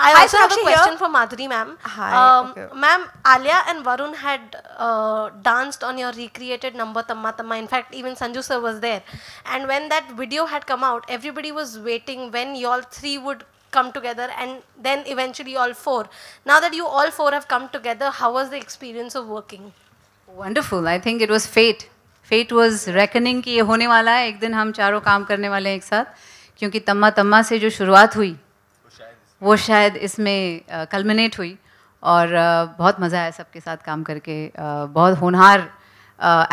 I also have a question for Madhuri ma'am. Hi. Okay. Ma'am, Alia and Varun had danced on your recreated number Tamma Tamma. In fact, even Sanju sir was there. And when that video had come out, everybody was waiting when you all three would come together, and then eventually all four. Now that you all four have come together, how was the experience of working? Wonderful. I think it was fate. Fate was reckoning कि ये होने वाला है, एक दिन हम चारों काम करने वाले हैं एक साथ, क्योंकि तम्मा तम्मा से जो शुरुआत हुई वो शायद इसमें कल्मिनेट हुई, और बहुत मज़ा आया सबके साथ काम करके. बहुत होनहार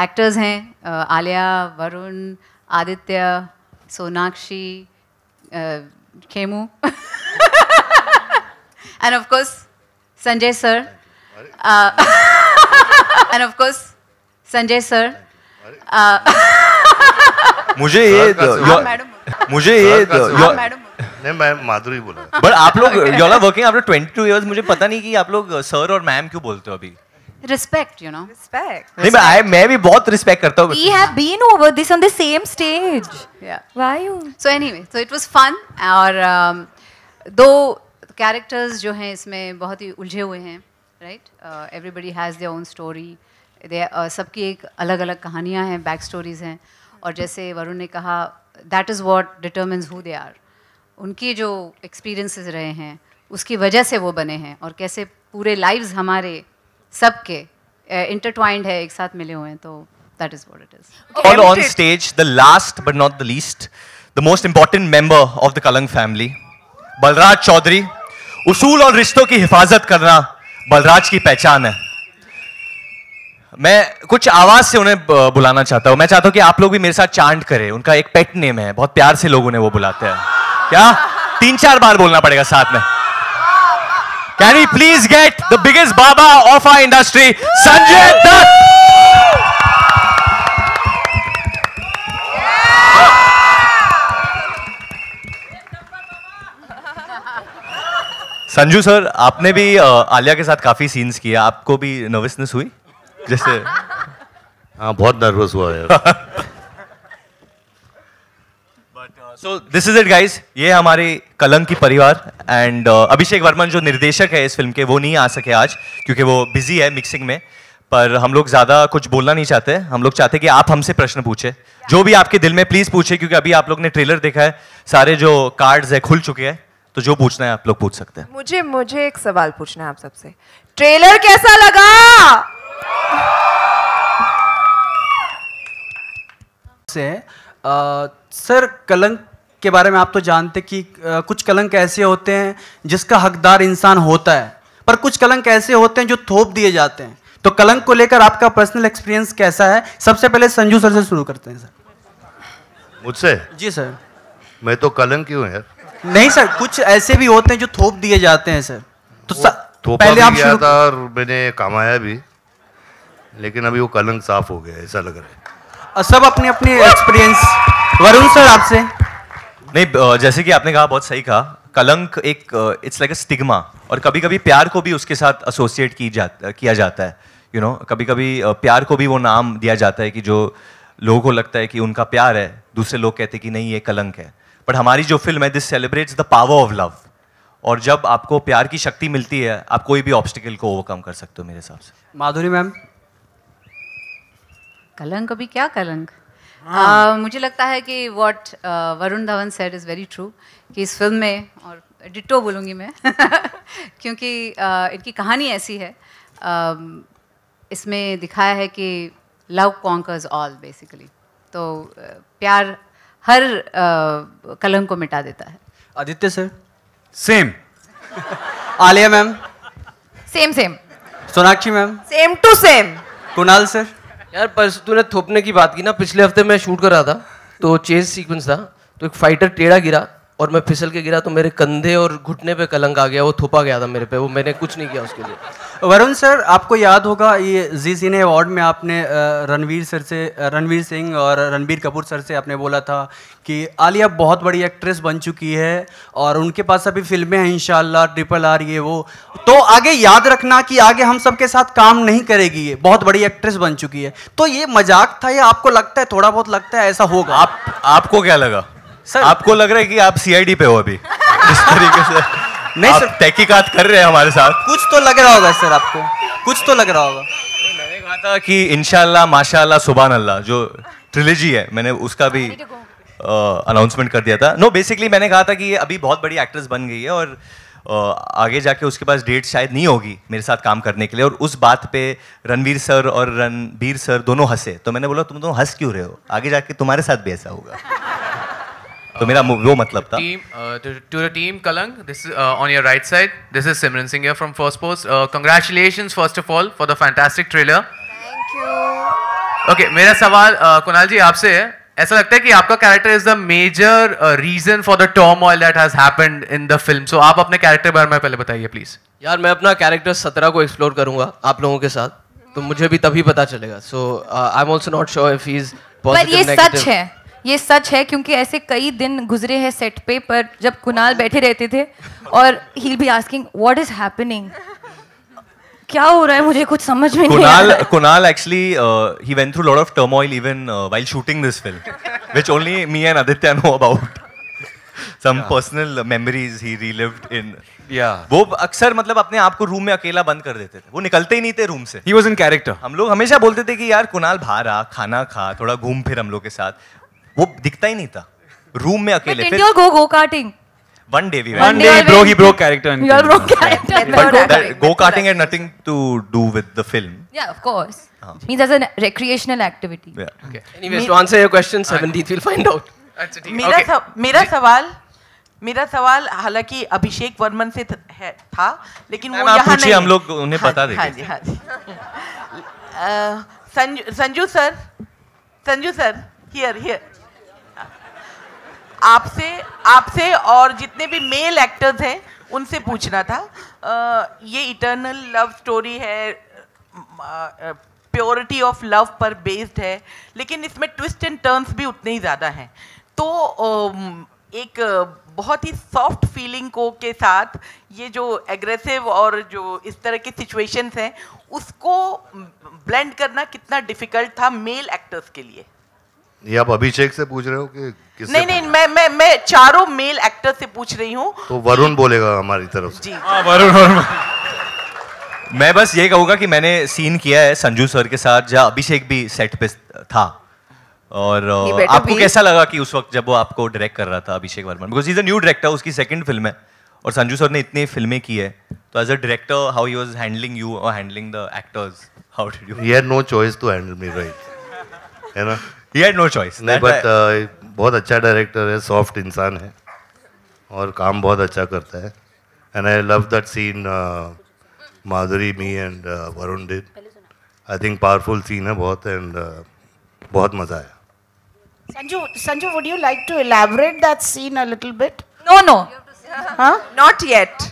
एक्टर्स हैं, Alia, Varun, Aditya, Sonakshi, Khemu and of course Sanjay sir, and of course Sanjay sir. मुझे ये नहीं, मैं माधुरी बोला. बट आप लोग you are working after 22 years. मुझे पता नहीं कि आप लोग सर और मैम क्यों बोलते हो अभी. Respect, you know. Respect. नहीं, मैं भी बहुत रिस्पेक्ट करता हूँ. We have been over this on the same stage. Yeah. Why you? So anyway, so it was fun. और दो characters जो हैं इसमें बहुत ही उलझे हुए हैं, right? Everybody has their own story. सबकी एक अलग-अलग कहानियाँ हैं, back stories हैं. और जैसे वरुण ने कहा, that is what determines who they are. उनकी जो experiences रहे हैं, उसकी वजह से वो बने हैं, और कैसे पूरे lives हमारे सबके intertwined है, एक साथ मिले हुए हैं, तो that is what it is. All on stage, the last but not the least, the most important member of the Kalank family, Balraj Chaudhary. उसूल और रिश्तों की हिफाजत करना बलराज की पहचान है. मैं कुछ आवाज से उन्हें बुलाना चाहता हूं. मैं चाहता हूं कि आप लोग भी मेरे साथ चांट करें. उनका एक पेट नेम है, बहुत प्यार से लोग उन्हें वो बुलाते हैं. क्या 3-4 बार बोलना पड़ेगा साथ में. Can we please get the biggest baba of our industry, Sanjay Dutt? Sanju sir, आपने भी आलिया के साथ काफी सीन्स किया. आपको भी नर्वसनेस हुई जैसे? हाँ, बहुत नर्वस हुआ यार. So this is it guys. ये हमारे कलंक की परिवार. एंड अभिषेक वर्मन जो निर्देशक है इस फिल्म के, वो नहीं आ सके आज क्योंकि वो बिजी है मिक्सिंग में. पर हम लोग ज़्यादा कुछ बोलना नहीं चाहते. हम लोग चाहते कि आप हमसे प्रश्न पूछे, जो भी आपके दिल में प्लीज़ पूछे, क्योंकि अभी आप लोग ने ट्रेलर देखा है, सारे जो कार्ड्स है खुल चुके हैं, तो जो पूछना है आप लोग पूछ सकते हैं. मुझे एक सवाल पूछना है आप सबसे. ट्रेलर कैसा लगा? सर, कलंक के बारे में आप तो जानते कि कुछ कलंक ऐसे होते हैं जिसका हकदार इंसान होता है, पर कुछ कलंक ऐसे होते हैं जो थोप दिए जाते हैं. तो कलंक को लेकर आपका पर्सनल एक्सपीरियंस कैसा है? सबसे पहले संजू सर से शुरू करते हैं. सर मुझसे? जी सर. मैं तो कलंक क्यों यार? नहीं सर, कुछ ऐसे भी होते हैं जो थोप दिए जाते हैं सर. तो पहले आप गया था और मैंने कमाया भी, लेकिन अभी वो कलंक साफ हो गया ऐसा लग रहा है. सब अपनी अपनी एक्सपीरियंस. वरुण सर आपसे. नहीं, जैसे कि आपने कहा, बहुत सही कहा. कलंक एक इट्स लाइक अ स्टिग्मा, और कभी कभी प्यार को भी उसके साथ एसोसिएट किया जाता है. यू नो, कभी कभी प्यार को भी वो नाम दिया जाता है कि जो लोगों को लगता है कि उनका प्यार है, दूसरे लोग कहते हैं कि नहीं ये कलंक है. बट हमारी जो फिल्म है, this celebrates the power of love. और जब आपको प्यार की शक्ति मिलती है, आप कोई भी ऑब्स्टिकल को ओवरकम कर सकते हो मेरे हिसाब से. माधुरी मैम. कलंक अभी क्या कलंक? मुझे लगता है कि what Varun Dhawan said is very true, कि इस फिल्म में, और डिट्टो बोलूँगी मैं क्योंकि इनकी कहानी ऐसी है. इसमें दिखाया है कि लव कॉन्कर्स ऑल बेसिकली. तो प्यार हर कलंक को मिटा देता है. Aditya sir. Same. Alia ma'am. Same. Sonakshi ma'am. Same to same. Kunal sir. यार, पर तूने थोपने की बात की ना, पिछले हफ्ते मैं शूट कर रहा था, तो चेज सीक्वेंस था, तो एक फाइटर टेढ़ा गिरा और मैं फिसल के गिरा, तो मेरे कंधे और घुटने पे कलंक आ गया. वो थोपा गया था मेरे पे, वो मैंने कुछ नहीं किया उसके लिए. वरुण सर, आपको याद होगा ये जी सिने अवार्ड में आपने रणवीर सिंह और रणबीर कपूर सर से आपने बोला था कि आलिया बहुत बड़ी एक्ट्रेस बन चुकी है और उनके पास अभी फिल्में हैं इंशाल्लाह, RRR ये वो, तो आगे याद रखना कि आगे हम सबके साथ काम नहीं करेगी, ये बहुत बड़ी एक्ट्रेस बन चुकी है. तो ये मजाक था या आपको लगता है, थोड़ा बहुत लगता है ऐसा होगा? आपको क्या लगा सर? आपको लग रहा है कि आप CID पे हो अभी इस तरीके से? नहीं आप सर, तहकीकात कर रहे हैं हमारे साथ। कुछ तो लग रहा होगा सर आपको, कुछ तो लग रहा होगा। मैंने कहा था कि इंशाल्लाह माशाल्लाह सुभान अल्लाह जो ट्रिलॉजी है, मैंने उसका भी अनाउंसमेंट कर दिया था। नो बेसिकली मैंने कहा था कि ये अभी बहुत बड़ी एक्ट्रेस बन गई है और आगे जाके उसके पास डेट शायद नहीं होगी मेरे साथ काम करने के लिए, और उस बात पे रणवीर सर और रणबीर सर दोनों हंसे। तो मैंने बोला तुम दोनों हंस क्यों रहे हो, आगे जाके तुम्हारे साथ भी ऐसा होगा। तो मेरा वो मतलब था। To the team Kalang, this is on your right side. This is Simran Singh here from First Post. Congratulations first of all for the fantastic trailer. Thank you. Okay, मेरा सवाल कुणाल जी आपसे है। ऐसा लगता है कि आपका character is the major reason for the turmoil that has happened in the film. So आप अपने कैरेक्टर के बारे में पहले बताइए प्लीज। यार मैं अपना कैरेक्टर 17 को एक्सप्लोर करूंगा आप लोगों के साथ, तो मुझे भी तभी पता चलेगा। So I am also not sure if he is पर ये सच है, ये सच है क्योंकि ऐसे कई दिन गुजरे हैं सेट पे पर जब कुणाल बैठे रहते थे और he be asking what is happening, क्या हो रहा है, मुझे कुछ समझ में नहीं आ रहा है। Kunal actually he went through a lot of turmoil even while shooting this film, which only me and Aditya know about. Some personal memories he relived in. वो अक्सर मतलब अपने आप को रूम में अकेला बंद कर देते थे, वो निकलते ही नहीं थे रूम से। He was in character. हम लोग हमेशा बोलते थे कि यार कुणाल बाहर आ, खाना खा, थोड़ा घूम फिर हम लोग के साथ। वो दिखता ही नहीं था रूम में अकेले। फिर go karting. One day we went. One day he broke character. You all broke character. But go-karting had nothing to do with the film. Yeah, of course. Means as a recreational activity. Yeah. Okay. Anyways, to answer your question, 17th we'll find out. मेरा सवाल हालांकि अभिषेक वर्मन से था, लेकिन वो आप यहाँ पूछिए, नहीं। हम लोग उन्हें बता देंगे। हाँ जी, हाँ जी। संजू सर हियर आपसे और जितने भी मेल एक्टर्स हैं उनसे पूछना था। ये इटर्नल लव स्टोरी है, प्योरिटी ऑफ लव पर बेस्ड है, लेकिन इसमें ट्विस्ट एंड टर्न्स भी उतने ही ज़्यादा हैं। तो एक बहुत ही सॉफ्ट फीलिंग को के साथ ये जो एग्रेसिव और जो इस तरह की सिचुएशंस हैं उसको ब्लेंड करना कितना डिफिकल्ट था मेल एक्टर्स के लिए? ये आप अभिषेक से पूछ रहे हो कि किससे? नहीं, मैं चारों मेल एक्टर से पूछ रही हूँ। तो वरुण बोलेगा हमारी तरफ से। जी वरुण। मैं बस ये कहूँगा कि मैंने सीन किया है संजू सर के साथ जहाँ अभिषेक भी सेट पे था, और आपको कैसा लगा कि उस वक्त जब वो आपको डायरेक्ट कर रहा था Abhishek Varman, because he is a new director, उसकी सेकंड फिल्म है और संजू सर ने इतनी फिल्में की है, तो as a director how he was handling you और handling the actors, how did you? He had no choice to handle me, right? है ना? He had no choice. नहीं, but बहुत अच्छा डायरेक्टर है, सॉफ्ट इंसान है और काम बहुत अच्छा करता है। And I love that scene Madhuri, me and Varun did. I think powerful scene है बहुत, and बहुत मजा आया। Sanju, would you like to elaborate that scene a little bit? No. Huh? Not yet.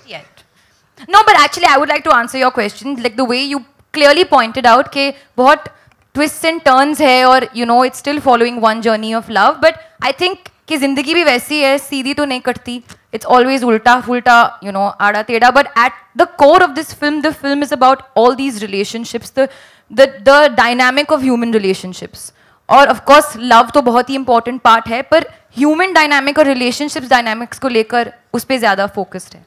No, but actually I would like to answer your question like the way you clearly pointed out कि बहुत twists and turns है और you know it's still following one journey of love, but I think कि जिंदगी भी वैसी है, सीधी तो नहीं कटती, it's always उल्टा फुल्टा, you know, आड़ा टेढ़ा, but at the core of this film, the film is about all these relationships, the dynamic of human relationships. और of course love तो बहुत ही important part है, पर human dynamic और relationships dynamics को लेकर उस पे ज़्यादा focused है।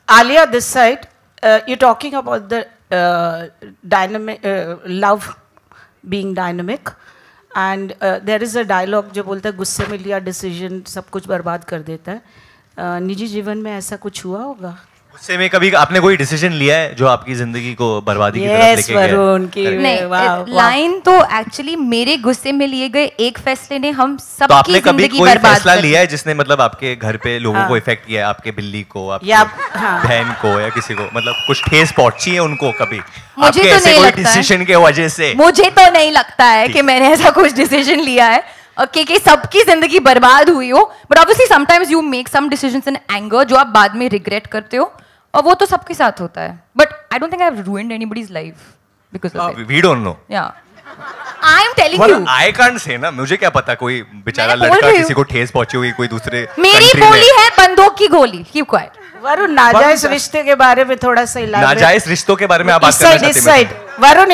Alia, this side, you're talking about the dynamic love being dynamic, and there is a dialogue जो बोलता है गुस्से में लिया डिसीजन सब कुछ बर्बाद कर देता है। निजी जीवन में ऐसा कुछ हुआ होगा? गुस्से में कभी आपने कोई डिसीजन लिया है जो आपकी जिंदगी को बर्बादी की तरफ लेके गया? वरुण की नहीं, लाइन तो एक्चुअली मेरे गुस्से में लिए गए एक फैसले ने हम तो सबकी आपने कभी जिंदगी कोई बर्बाद फैसला कर दी। लिया है जिसने मतलब आपके घर पे लोगों को इफेक्ट किया है, आपके बिल्ली को, आपके या हाँ। बहन को, या किसी को, मतलब कुछ ठेस पहुंची है उनको कभी मुझे आपके तो ऐसे नहीं कोई लगता है। डिसीजन के वजह से? मुझे तो नहीं लगता है कि मैंने ऐसा कुछ डिसीजन लिया है कि सबकी जिंदगी बर्बाद हुई हो, but obviously sometimes you make some decisions in anger जो आप बाद में रिग्रेट करते हो, और वो तो सबके साथ होता है, but I don't think I have ruined anybody's life because of it. We don't know. Yeah I am telling you, I can't say ना, मुझे क्या पता कोई बेचारा मैंने बोल लड़का रही किसी को ठेस पहुंची हुई कोई दूसरे मेरी country में। बोली है बंदूक की गोली। Keep quiet. वरुण, नाजायज रिश्ते के बारे में थोड़ा सा elaborate। नाजायज रिश्तों के बारे में आप बात करना चाहते हैं? इस साइड वरुण,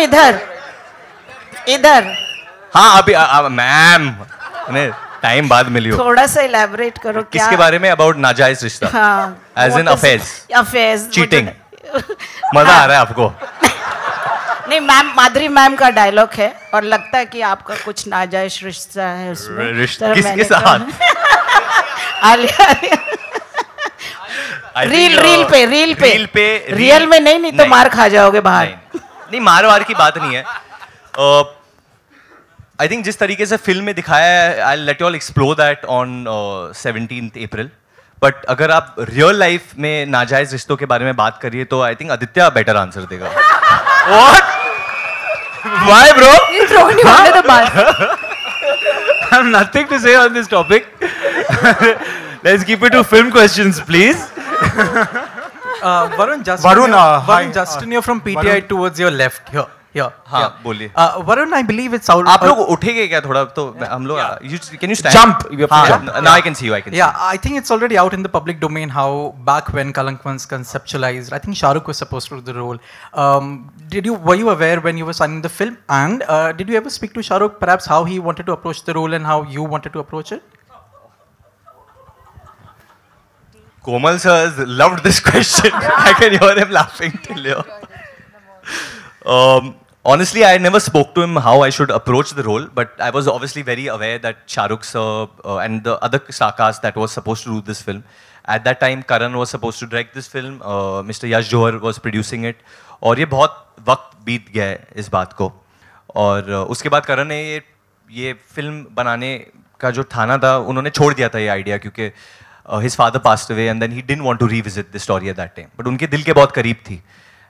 इधर हाँ अभी मैम टाइम बाद मिली हो। थोड़ा सा इलैबोरेट करो। किसके बारे में? अबाउट नाजायज रिश्ता? हाँ, as in affairs? Affairs, cheating? मजा आ रहा है आपको? नहीं मैम, माधुरी मैम का डायलॉग है और लगता है कि आपका कुछ नाजायज रिश्ता है उसमें। रिश्ता किसके साथ? आलिया। रील पे रियल में नहीं तो मार खा जाओगे बाहर। नहीं, मार की बात नहीं है। आई थिंक जिस तरीके से फिल्म में दिखाया है, I let you all explore that on 17th April. But अगर आप रियल लाइफ में नाजायज रिश्तों के बारे में बात करिए तो I think Aditya better answer देगा। What? Why, bro? You're throwing him under the bus. I have nothing to say on this topic. Let's keep it to film questions, please. Varun, Justin, you're from PTI towards your left here. हाँ, बोलिए। Varun, I believe it's out. आप लोग उठेंगे क्या थोड़ा? तो हम लोग can you stand? Jump. Now I can see you. Yeah, I think it's already out in the public domain how back when Kalank was conceptualized, I think Shah Rukh was supposed to do the role. Were you aware when you were signing the film, and did you ever speak to Shah Rukh perhaps how he wanted to approach the role and how you wanted to approach it? Komal sir has loved this question. I can hear him laughing till here. Honestly, I never spoke to him how I should approach the role, but I was obviously very aware that Shah Rukh sir and the other star cast that was supposed to do this film. At that time, Karan was supposed to direct this film. Mr. Yash Johar was producing it. और ये बहुत वक्त बीत गया है इस बात को। और उसके बाद करण ने ये फिल्म बनाने का जो ठाना था, उन्होंने छोड़ दिया था ये आइडिया, क्योंकि his father passed away and then he didn't want to revisit the story at that time. But उनके दिल के बहुत करीब थी।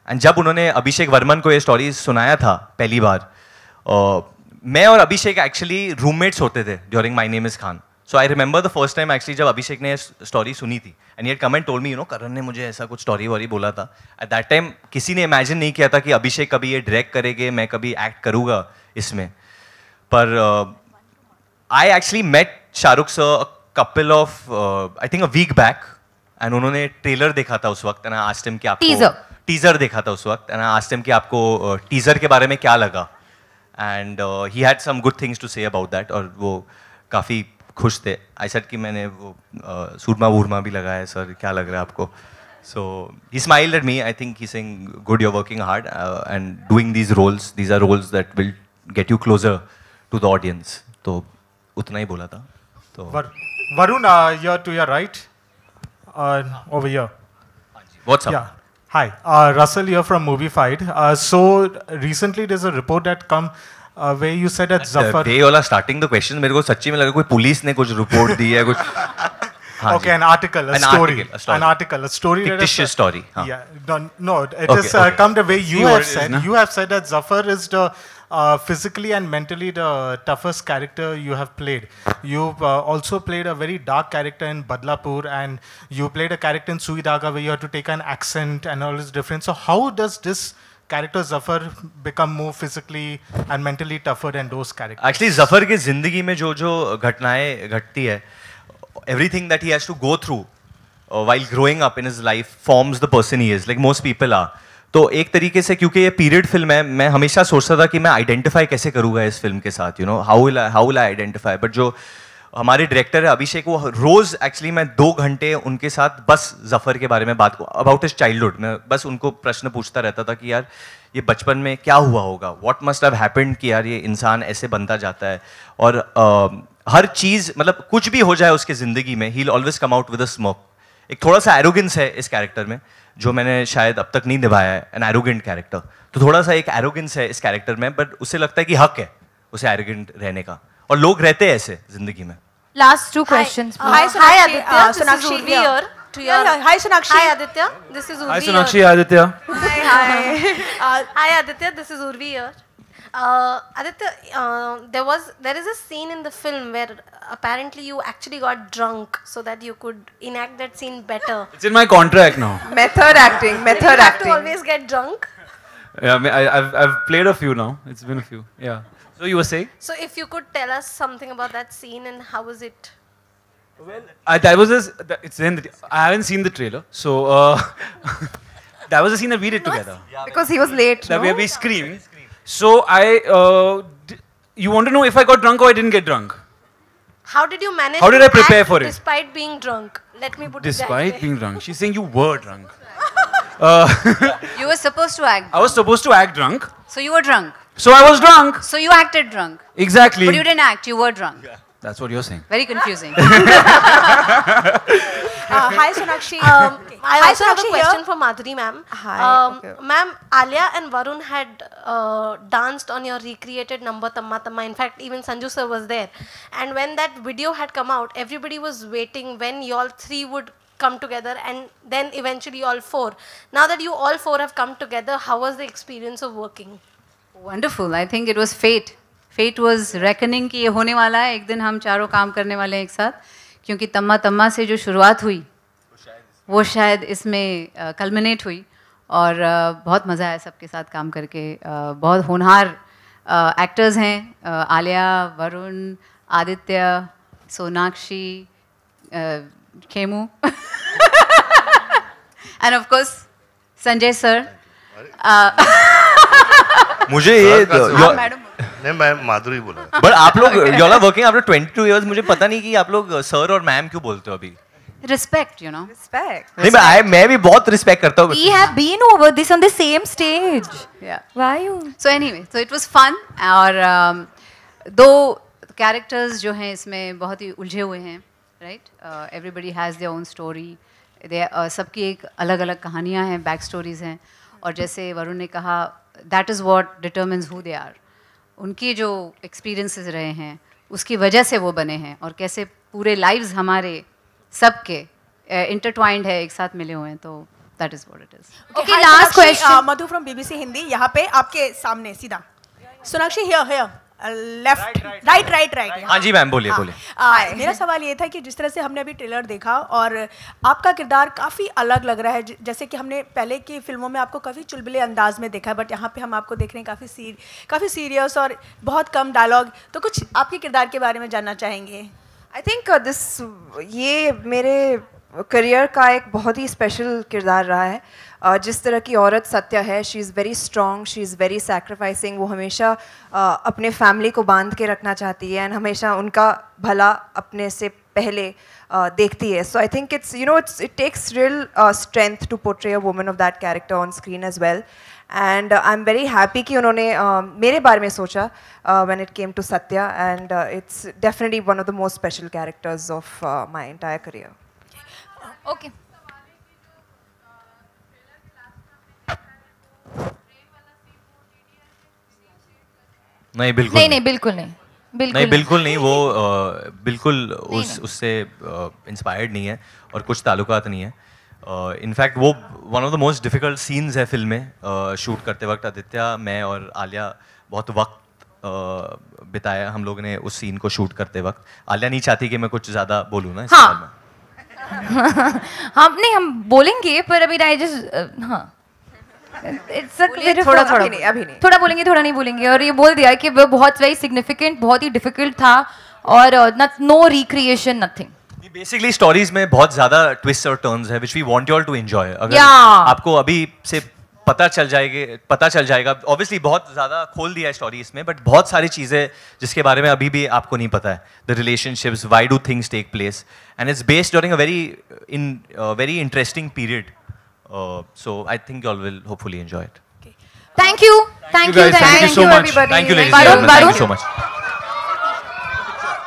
एंड जब उन्होंने अभिषेक वर्मन को ये स्टोरी सुनाया था पहली बार, मैं और अभिषेक एक्चुअली रूममेट्स होते थे during My Name Is Khan. So I remember the first time actually जब अभिषेक ने स्टोरी सुनी थी and he had come and told me, Karan ने मुझे ऐसा कुछ स्टोरी वोरी बोला था। एट दैट टाइम किसी ने इमेजिन नहीं किया था कि अभिषेक कभी ये डायरेक्ट करेंगे, मैं कभी एक्ट करूँगा इसमें। पर I actually met Shahrukh sir couple of I think a week back and उन्होंने ट्रेलर देखा था उस वक्त एंड आई आस्क्ड हिम कि आपको टीजर देखा था उस वक्त एंड आई आस्क्ड हिम कि आपको टीजर के बारे में क्या लगा, and he had some good things to say about that और वो काफ़ी खुश थे। आई सेड कि मैंने वो सूरमा वूरमा भी लगाया है सर, क्या लग रहा है आपको? So he smiled at me. I think he saying good, you are working hard and doing these roles, these are roles that will get you closer to the audience. तो उतना ही बोला था। तो Varun, you're to your right, over here. What's up? Yeah. Hi, Russell here from Movie Fight. So recently there's a report that come where you said that Zafar. They all are starting the questions. मेरे को सच्ची में लगा कोई police ने कुछ report दी है कुछ। Okay, an article, a story. Fictitious story. Yeah. No, it is come the way you have said. You have said that Zafar is the physically and mentally the toughest character you have played. You've also played a very dark character in Badlapur, and you played a character in Sui Dhaga where you have to take an accent and all is different. So how does this character Zafar become more physically and mentally tougher than those characters? Actually, Zafar की जिंदगी में जो जो घटनाएं घटती है, everything that he has to go through while growing up in his life forms the person he is, like most people are. तो एक तरीके से क्योंकि ये पीरियड फिल्म है, मैं हमेशा सोचता था कि मैं आइडेंटिफाई कैसे करूँगा इस फिल्म के साथ, how will I identify. But जो हमारे डायरेक्टर है अभिषेक, वो रोज़ एक्चुअली मैं 2 घंटे उनके साथ बस जफ़र के बारे में बात अबाउट हिज चाइल्डहुड, मैं बस उनको प्रश्न पूछता रहता था कि यार ये बचपन में क्या हुआ होगा, व्हाट मस्ट हैव हैपेंड कि यार ये इंसान ऐसे बनता जाता है। और हर चीज़ मतलब कुछ भी हो जाए उसके ज़िंदगी में, he will always come out with a smoke. एक थोड़ा सा एरोगेंस है इस कैरेक्टर में जो मैंने शायद अब तक नहीं निभाया है, एन एरोगेंट कैरेक्टर। तो थोड़ा सा एक एरोगेंस है इस कैरेक्टर में, बट उसे लगता है कि हक है उसे एरोगेंट रहने का, और लोग रहते हैं ऐसे जिंदगी में। Last 2 questions. Hi Aditya, this is Urvi here. Hi Sonakshi. Hi Aditya, this is Urvi. Hi Sonakshi, Aditya. Hi Aditya, this is Urvi here. Aditya, there is a scene in the film where apparently you actually got drunk so that you could enact that scene better. It's in my contract now. Method acting. You have to always get drunk. Yeah, I've played a few now. It's been a few. Yeah. So you were saying? So if you could tell us something about that scene and how was it? Well, that was it's in I haven't seen the trailer, so that was a scene that we did together. Yeah, because he was late. That we screamed. So you want to know if I got drunk or I didn't get drunk? How did you manage? How did to I prepare act for it? Despite being drunk. Let me put it that Despite way. being drunk. She's saying you were drunk. You were supposed to act. I was supposed to act drunk. So you were drunk. So I was drunk. So you acted drunk. Exactly. But you didn't act. You were drunk. That's what you're saying. Very confusing. Hi Sonakshi. I also have a Sonakshi question here. for Madhuri ma'am. Hi. Ma'am, Alia and Varun had danced on your recreated number Tamma Tamma. In fact, even Sanju sir was there. And when that video had come out, everybody was waiting when you all three would come together, and then eventually all four. Now that you all four have come together, how was the experience of working? Wonderful. I think it was fate. Fate was reckoning कि ये होने वाला है, एक दिन हम चारों काम करने वाले हैं एक साथ, क्योंकि तम्मा तम्मा से जो शुरुआत हुई वो शायद इसमें कल्मिनेट हुई, और बहुत मज़ा आया सबके साथ काम करके. बहुत होनहार एक्टर्स हैं, Alia, Varun, Aditya, Sonakshi, Khemu and of course Sanjay sir. मुझे ये नहीं, मैं माधुरी बोला. बट आप लोग you are working after 22 years. मुझे पता नहीं कि आप लोग सर और मैम क्यों बोलते हो अभी. Respect, you know. Respect. नहीं, मैं भी बहुत रिस्पेक्ट करता हूँ. We have been over this on the same stage. Yeah. Why you? So anyway, so it was fun. और दो characters जो हैं इसमें बहुत ही उलझे हुए हैं, right? Everybody has their own story. सबकी एक अलग-अलग कहानियाँ हैं, back stories हैं. और जैसे वरुण ने कहा, that is what determines who they are. उनके जो experiences रहे हैं, उसकी वजह से वो बने हैं, और कैसे पूरे lives हमारे सबके intertwined है, एक साथ मिले हुए हैं, तो that is what it is. Okay, last question. Madhu from BBC Hindi, यहाँ पे आपके सामने सीधा. Sonakshi here. Left right. हाँ जी मैम, बोलिए. मेरा सवाल ये था कि जिस तरह से हमने अभी ट्रेलर देखा और आपका किरदार काफ़ी अलग लग रहा है, जैसे कि हमने पहले की फिल्मों में आपको काफ़ी चुलबुले अंदाज में देखा है, बट यहाँ पे हम आपको देख रहे हैं काफ़ी सीरियस और बहुत कम डायलॉग. तो कुछ आपके किरदार के बारे में जानना चाहेंगे. आई थिंक ये मेरे करियर का एक बहुत ही स्पेशल किरदार रहा है. जिस तरह की औरत सत्या है, she is very strong, she is very sacrificing. वो हमेशा अपने फैमिली को बांध के रखना चाहती है, एंड हमेशा उनका भला अपने से पहले देखती है. So I think it takes real strength to portray a woman of that character on screen as well. And I am very happy कि उन्होंने मेरे बारे में सोचा when it came to Satya, and it's definitely one of the most special characters of my entire career. Okay. नहीं बिल्कुल नहीं. वो बिल्कुल उससे इंस्पायर्ड नहीं है, और कुछ ताल्लुकात नहीं है. इनफैक्ट वो one of the most difficult scenes है फिल्म में. शूट करते वक्त आदित्य, मैं और आलिया बहुत वक्त बिताया हम लोगों ने उस सीन को शूट करते वक्त. आलिया नहीं चाहती कि मैं कुछ ज़्यादा बोलूँ ना इस बारे में. हम बोलेंगे, पर अभी हाँ थोड़ा बोलेंगे, थोड़ा नहीं बोलेंगे. और ये बोल दिया कि वो बहुत वेरी सिग्निफिकेंट, बहुत ही डिफिकल्ट था, और no recreation, nothing. Basically stories में बहुत ज्यादा ट्विस्ट और टर्न्स है which we want you all to enjoy. अगर आपको अभी से पता चल जाएगा ऑब्वियसली बहुत ज़्यादा खोल दिया है स्टोरी इसमें, बट बहुत सारी चीज़ें जिसके बारे में अभी भी आपको नहीं पता है. The relationships, why do things take place, and it's based during a very interesting period. So I think you all will hopefully enjoy it. Thank you. Thank you, everybody. Thank you, ladies and gentlemen. Thank you so much.